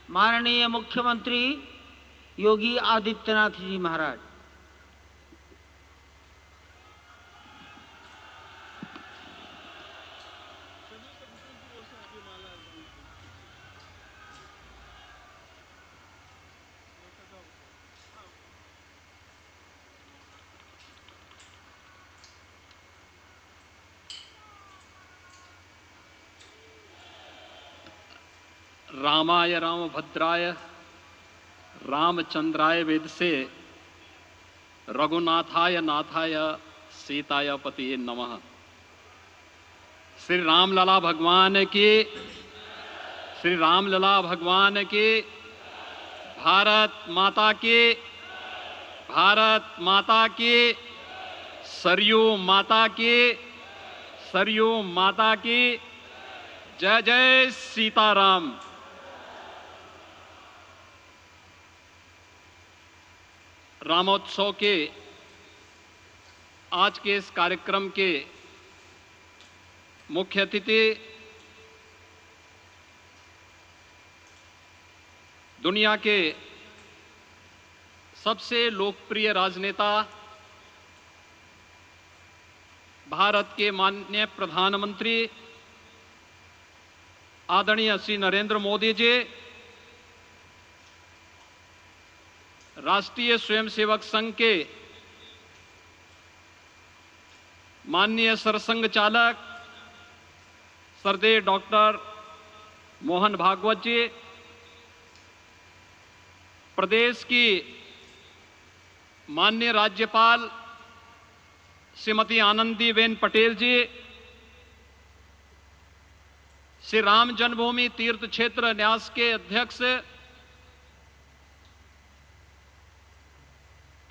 माननीय मुख्यमंत्री योगी आदित्यनाथ जी महाराज। रामाय रामभद्राय रामचंद्राय वेदसे रघुनाथाय नाथाय सीताय पतिये नमः। श्री रामलला भगवान की, श्री रामलला भगवान की, भारत माता की, भारत माता की, सरयू माता की, सरयू माता की। जय जय सीताराम। रामोत्सव के आज के इस कार्यक्रम के मुख्य अतिथि दुनिया के सबसे लोकप्रिय राजनेता भारत के माननीय प्रधानमंत्री आदरणीय श्री नरेंद्र मोदी जी, राष्ट्रीय स्वयंसेवक संघ के माननीय सरसंघ चालक श्रद्धेय डॉक्टर मोहन भागवत जी, प्रदेश की माननीय राज्यपाल श्रीमती आनंदीबेन पटेल जी, श्री राम जन्मभूमि तीर्थ क्षेत्र न्यास के अध्यक्ष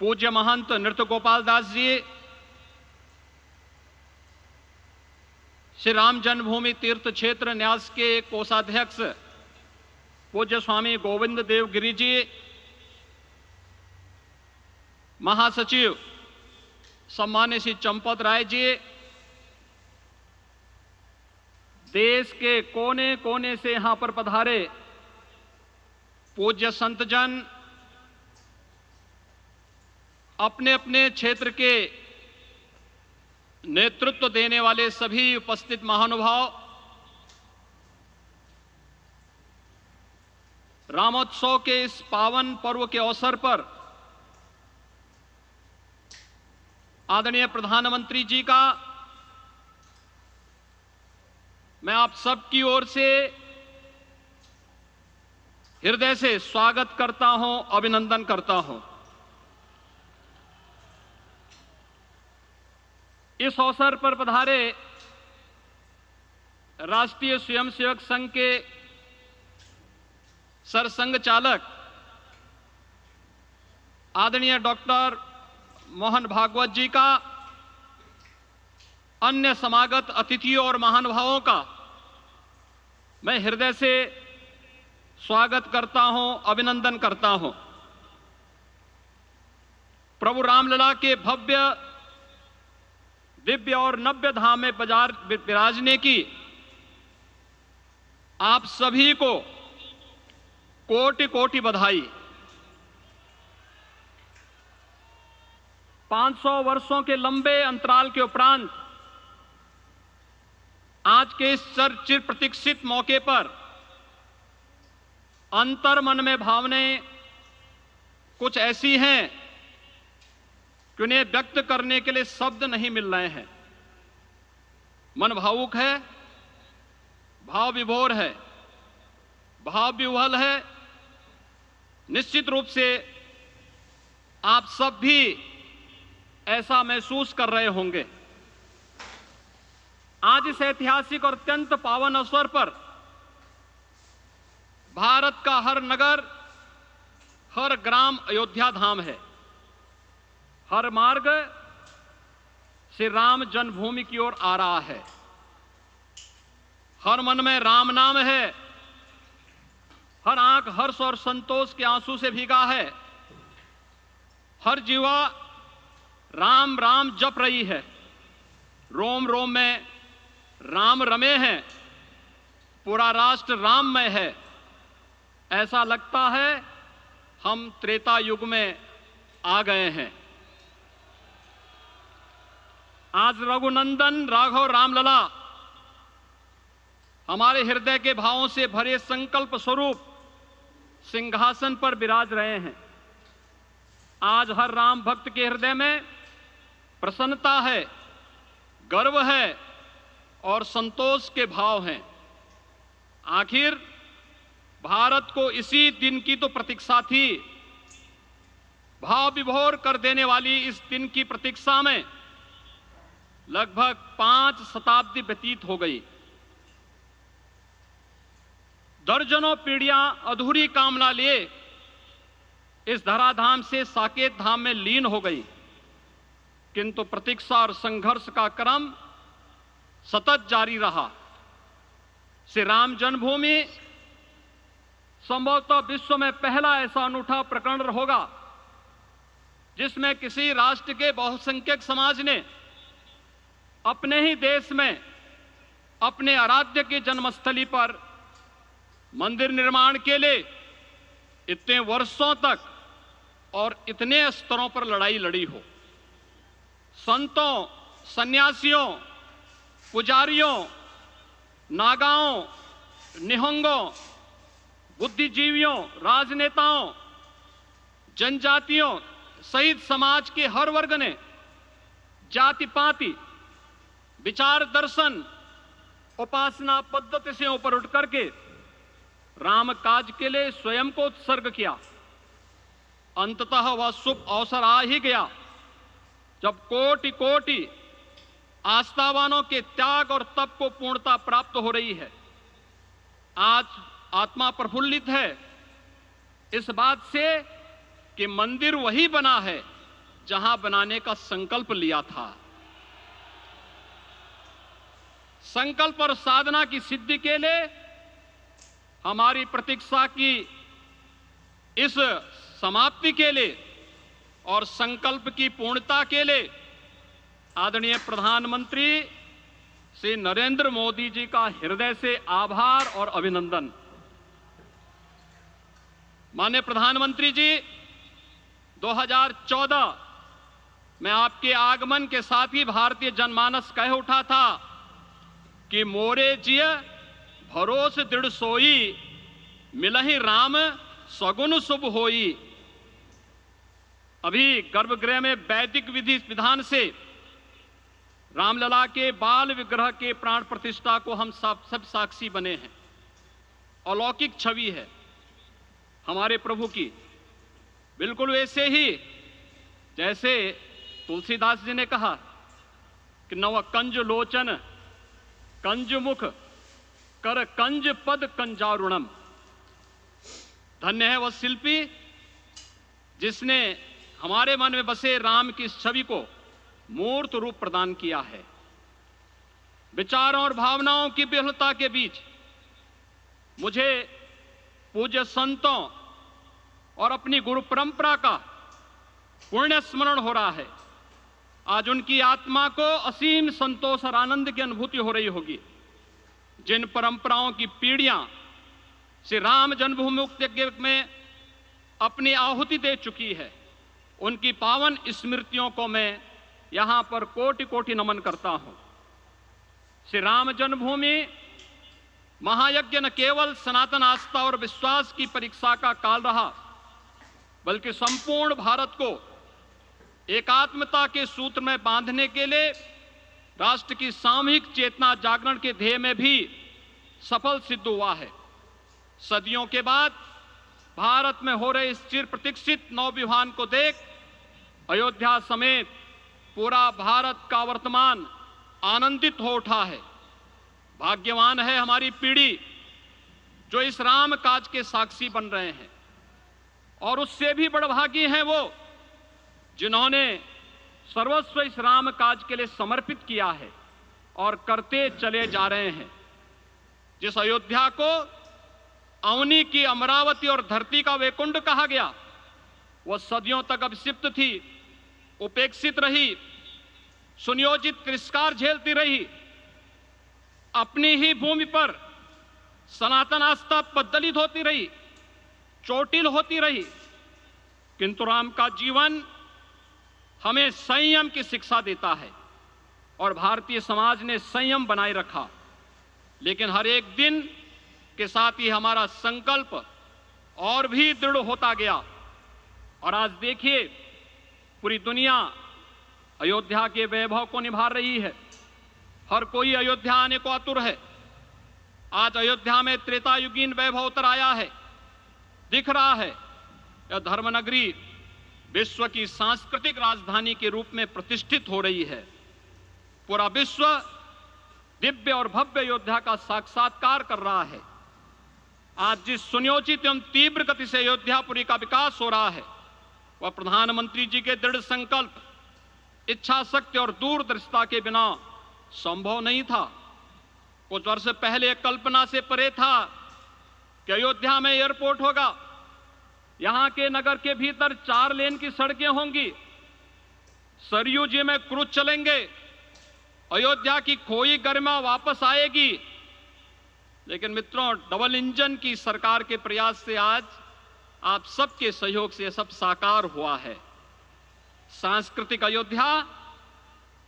पूज्य महंत नृत्य गोपाल दास जी, श्री राम जन्मभूमि तीर्थ क्षेत्र न्यास के कोषाध्यक्ष पूज्य स्वामी गोविंद देव गिरी जी, महासचिव सम्मान्य श्री चंपत राय जी, देश के कोने कोने से यहां पर पधारे पूज्य संतजन, अपने अपने क्षेत्र के नेतृत्व देने वाले सभी उपस्थित महानुभाव, रामोत्सव के इस पावन पर्व के अवसर पर आदरणीय प्रधानमंत्री जी का मैं आप सबकी ओर से हृदय से स्वागत करता हूं, अभिनंदन करता हूं। इस अवसर पर पधारे राष्ट्रीय स्वयंसेवक संघ के सरसंघ चालक आदरणीय डॉक्टर मोहन भागवत जी का, अन्य समागत अतिथियों और महानुभावों का मैं हृदय से स्वागत करता हूं, अभिनंदन करता हूं। प्रभु रामलला के भव्य दिव्य और नव्य धाम में विराजने की आप सभी को कोटि कोटि बधाई। 500 वर्षों के लंबे अंतराल के उपरांत आज के इस चिर प्रतीक्षित मौके पर अंतर मन में भावनाएं कुछ ऐसी हैं कि उन्हें व्यक्त करने के लिए शब्द नहीं मिल रहे हैं। मन भावुक है, भाव विभोर है, भाव विह्वल है। निश्चित रूप से आप सब भी ऐसा महसूस कर रहे होंगे। आज इस ऐतिहासिक और अत्यंत पावन अवसर पर भारत का हर नगर, हर ग्राम अयोध्या धाम है। हर मार्ग श्री राम जन्मभूमि की ओर आ रहा है। हर मन में राम नाम है, हर आंख हर्ष और संतोष के आंसू से भीगा है। हर जीवा राम राम जप रही है। रोम रोम में राम रमे हैं। पूरा राष्ट्र राममय है। ऐसा लगता है हम त्रेता युग में आ गए हैं। आज रघुनंदन राघव रामलला हमारे हृदय के भावों से भरे संकल्प स्वरूप सिंहासन पर विराज रहे हैं। आज हर राम भक्त के हृदय में प्रसन्नता है, गर्व है और संतोष के भाव हैं। आखिर भारत को इसी दिन की तो प्रतीक्षा थी। भाव विभोर कर देने वाली इस दिन की प्रतीक्षा में लगभग 5 शताब्दी व्यतीत हो गई। दर्जनों पीढ़ियां अधूरी कामना लिए इस धराधाम से साकेत धाम में लीन हो गई, किंतु प्रतीक्षा और संघर्ष का क्रम सतत जारी रहा। श्री राम जन्मभूमि संभवतः विश्व में पहला ऐसा अनूठा प्रकरण होगा जिसमें किसी राष्ट्र के बहुसंख्यक समाज ने अपने ही देश में अपने आराध्य की जन्मस्थली पर मंदिर निर्माण के लिए इतने वर्षों तक और इतने स्तरों पर लड़ाई लड़ी हो। संतों, सन्यासियों, पुजारियों, नागाओं, निहंगों, बुद्धिजीवियों, राजनेताओं, जनजातियों सहित समाज के हर वर्ग ने जाति पाति, विचार दर्शन, उपासना पद्धति से ऊपर उठ करके राम काज के लिए स्वयं को उत्सर्ग किया। अंततः वह शुभ अवसर आ ही गया जब कोटि कोटि आस्थावानों के त्याग और तप को पूर्णता प्राप्त हो रही है। आज आत्मा प्रफुल्लित है इस बात से कि मंदिर वही बना है जहां बनाने का संकल्प लिया था। संकल्प और साधना की सिद्धि के लिए हमारी प्रतीक्षा की इस समाप्ति के लिए और संकल्प की पूर्णता के लिए आदरणीय प्रधानमंत्री श्री नरेंद्र मोदी जी का हृदय से आभार और अभिनंदन। माननीय प्रधानमंत्री जी, 2014 में आपके आगमन के साथ ही भारतीय जनमानस कह उठा था कि मोरे जिय भरोस दृढ़ सोई, मिलहि राम सगुन शुभ होई। अभी गर्भगृह में वैदिक विधि विधान से रामलला के बाल विग्रह के प्राण प्रतिष्ठा को हम सब साक्षी बने हैं। अलौकिक छवि है हमारे प्रभु की, बिल्कुल वैसे ही जैसे तुलसीदास जी ने कहा कि नव कंज लोचन कंज मुख कर कंज पद कंजारुणम। धन्य है वह शिल्पी जिसने हमारे मन में बसे राम की छवि को मूर्त रूप प्रदान किया है। विचारों और भावनाओं की विहलता के बीच मुझे पूज्य संतों और अपनी गुरु परंपरा का पुण्य स्मरण हो रहा है। आज उनकी आत्मा को असीम संतोष और आनंद की अनुभूति हो रही होगी। जिन परंपराओं की पीढ़ियां श्री राम जन्मभूमि मुक्ति यज्ञ में अपनी आहुति दे चुकी है, उनकी पावन स्मृतियों को मैं यहां पर कोटि कोटि नमन करता हूं। श्री राम जन्मभूमि महायज्ञ न केवल सनातन आस्था और विश्वास की परीक्षा का काल रहा, बल्कि संपूर्ण भारत को एकात्मता के सूत्र में बांधने के लिए राष्ट्र की सामूहिक चेतना जागरण के ध्येय में भी सफल सिद्ध हुआ है। सदियों के बाद भारत में हो रहे इस चिर प्रतीक्षित नवविवाह को देख अयोध्या समेत पूरा भारत का वर्तमान आनंदित हो उठा है। भाग्यवान है हमारी पीढ़ी जो इस राम काज के साक्षी बन रहे हैं, और उससे भी बड़भागी हैं वो जिन्होंने सर्वस्व इस राम काज के लिए समर्पित किया है और करते चले जा रहे हैं। जिस अयोध्या को अवनी की अमरावती और धरती का वैकुंठ कहा गया, वह सदियों तक अभिषिप्त थी, उपेक्षित रही, सुनियोजित तिरस्कार झेलती रही। अपनी ही भूमि पर सनातन आस्था पद्दलित होती रही, चोटिल होती रही, किंतु राम का जीवन हमें संयम की शिक्षा देता है और भारतीय समाज ने संयम बनाए रखा। लेकिन हर एक दिन के साथ ही हमारा संकल्प और भी दृढ़ होता गया और आज देखिए पूरी दुनिया अयोध्या के वैभव को निभा रही है। हर कोई अयोध्या आने को आतुर है। आज अयोध्या में त्रेतायुगीन वैभव उतर आया है, दिख रहा है। यह धर्मनगरी विश्व की सांस्कृतिक राजधानी के रूप में प्रतिष्ठित हो रही है। पूरा विश्व दिव्य और भव्य अयोध्या का साक्षात्कार कर रहा है। आज जिस सुनियोजित एवं तीव्र गति से अयोध्यापुरी का विकास हो रहा है वह प्रधानमंत्री जी के दृढ़ संकल्प, इच्छा शक्ति और दूरदर्शिता के बिना संभव नहीं था। कुछ वर्ष पहले कल्पना से परे था कि अयोध्या में एयरपोर्ट होगा, यहां के नगर के भीतर 4 लेन की सड़कें होंगी, सरयू जी में क्रूज चलेंगे, अयोध्या की खोई गरिमा वापस आएगी। लेकिन मित्रों, डबल इंजन की सरकार के प्रयास से आज आप सबके सहयोग से यह सब साकार हुआ है। सांस्कृतिक अयोध्या,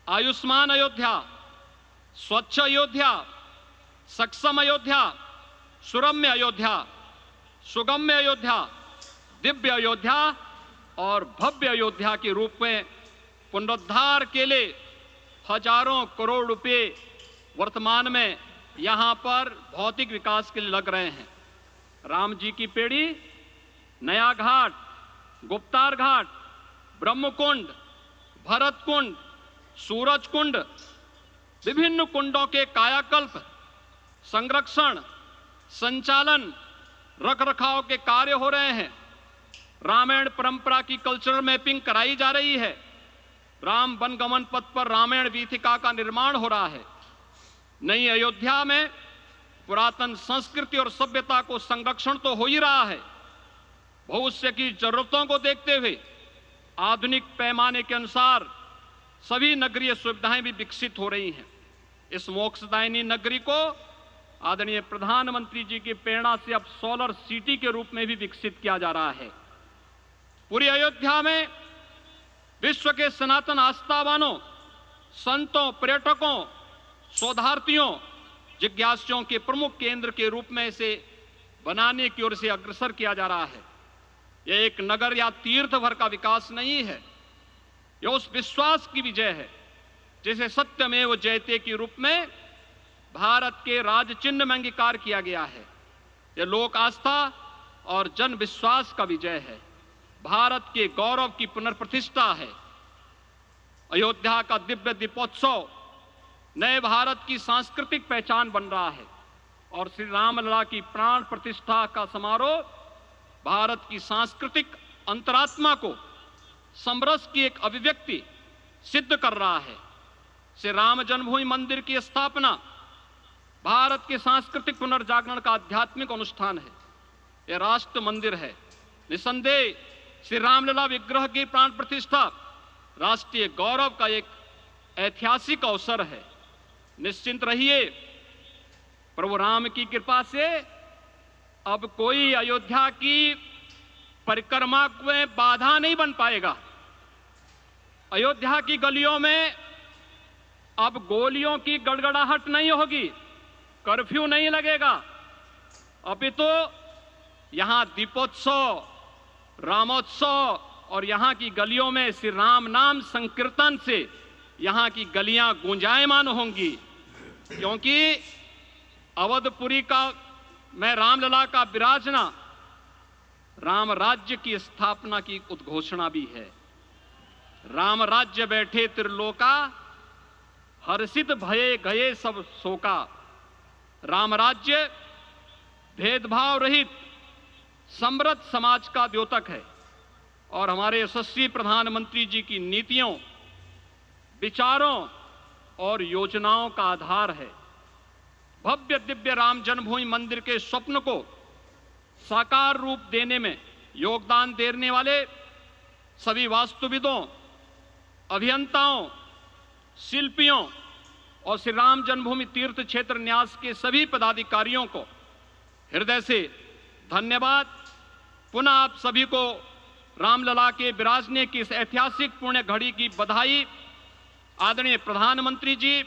आयुष्मान अयोध्या, स्वच्छ अयोध्या, सक्षम अयोध्या, सुरम्य अयोध्या, सुगम्य अयोध्या, दिव्य अयोध्या और भव्य अयोध्या के रूप में पुनरुद्धार के लिए हजारों करोड़ रुपए वर्तमान में यहां पर भौतिक विकास के लिए लग रहे हैं। राम जी की पेड़ी, नया घाट, गुप्तार घाट, ब्रह्मकुंड, भरत कुंड, सूरज कुंड, विभिन्न कुंडों के कायाकल्प, संरक्षण, संचालन, रखरखाव के कार्य हो रहे हैं। रामायण परंपरा की कल्चरल मैपिंग कराई जा रही है। राम वनगमन पथ पर रामायण वीथिका का निर्माण हो रहा है। नई अयोध्या में पुरातन संस्कृति और सभ्यता को संरक्षण तो हो ही रहा है, भविष्य की जरूरतों को देखते हुए आधुनिक पैमाने के अनुसार सभी नगरीय सुविधाएं भी विकसित हो रही हैं। इस मोक्षदायिनी नगरी को आदरणीय प्रधानमंत्री जी की प्रेरणा से अब सोलर सिटी के रूप में भी विकसित किया जा रहा है। पूरी अयोध्या में विश्व के सनातन आस्थावानों, संतों, पर्यटकों, शोधार्थियों, जिज्ञासुओं के प्रमुख केंद्र के रूप में इसे बनाने की ओर से अग्रसर किया जा रहा है। यह एक नगर या तीर्थ भर का विकास नहीं है, यह उस विश्वास की विजय है जिसे सत्यमेव जयते के रूप में भारत के राज चिन्ह में अंगीकार किया गया है। यह लोक आस्था और जन विश्वास का विजय है, भारत के गौरव की पुनर्प्रतिष्ठा है। अयोध्या का दिव्य दीपोत्सव नए भारत की सांस्कृतिक पहचान बन रहा है और श्री रामलला की प्राण प्रतिष्ठा का समारोह भारत की सांस्कृतिक अंतरात्मा को समरस की एक अभिव्यक्ति सिद्ध कर रहा है। श्री राम जन्मभूमि मंदिर की स्थापना भारत के सांस्कृतिक पुनर्जागरण का आध्यात्मिक अनुष्ठान है। यह राष्ट्र मंदिर है। निसंदेह श्री रामलला विग्रह की प्राण प्रतिष्ठा राष्ट्रीय गौरव का एक ऐतिहासिक अवसर है। निश्चिंत रहिए, प्रभु राम की कृपा से अब कोई अयोध्या की परिक्रमा में बाधा नहीं बन पाएगा। अयोध्या की गलियों में अब गोलियों की गड़गड़ाहट नहीं होगी, कर्फ्यू नहीं लगेगा। अपितु यहां दीपोत्सव, रामोत्सव और यहां की गलियों में श्री राम नाम संकीर्तन से यहां की गलियां गुंजायमान होंगी, क्योंकि अवधपुरी का मैं रामलला का विराजना राम राज्य की स्थापना की उद्घोषणा भी है। राम राज्य बैठे त्रिलोका, हर्षित भये गए सब शोका। राम राज्य भेदभाव रहित समृद्ध समाज का द्योतक है और हमारे यशस्वी प्रधानमंत्री जी की नीतियों, विचारों और योजनाओं का आधार है। भव्य दिव्य राम जन्मभूमि मंदिर के स्वप्न को साकार रूप देने में योगदान देने वाले सभी वास्तुविदों, अभियंताओं, शिल्पियों और श्री राम जन्मभूमि तीर्थ क्षेत्र न्यास के सभी पदाधिकारियों को हृदय से धन्यवाद पुनः आप सभी को रामलला के विराजने की इस ऐतिहासिक पुण्य घड़ी की बधाई। आदरणीय प्रधानमंत्री जी,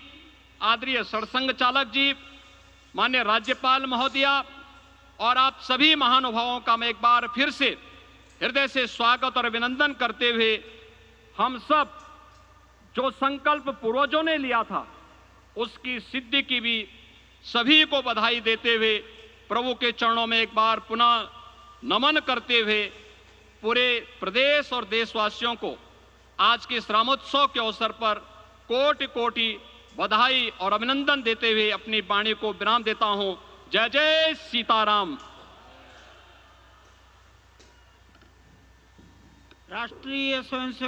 आदरणीय सरसंघ चालक जी, माननीय राज्यपाल महोदया और आप सभी महानुभावों का मैं एक बार फिर से हृदय से स्वागत और अभिनंदन करते हुए हम सब जो संकल्प पूर्वजों ने लिया था उसकी सिद्धि की भी सभी को बधाई देते हुए प्रभु के चरणों में एक बार पुनः नमन करते हुए पूरे प्रदेश और देशवासियों को आज के इस रामोत्सव के अवसर पर कोटि कोटि बधाई और अभिनंदन देते हुए अपनी वाणी को विराम देता हूं। जय जय सीताराम। राष्ट्रीय स्वयंसेवक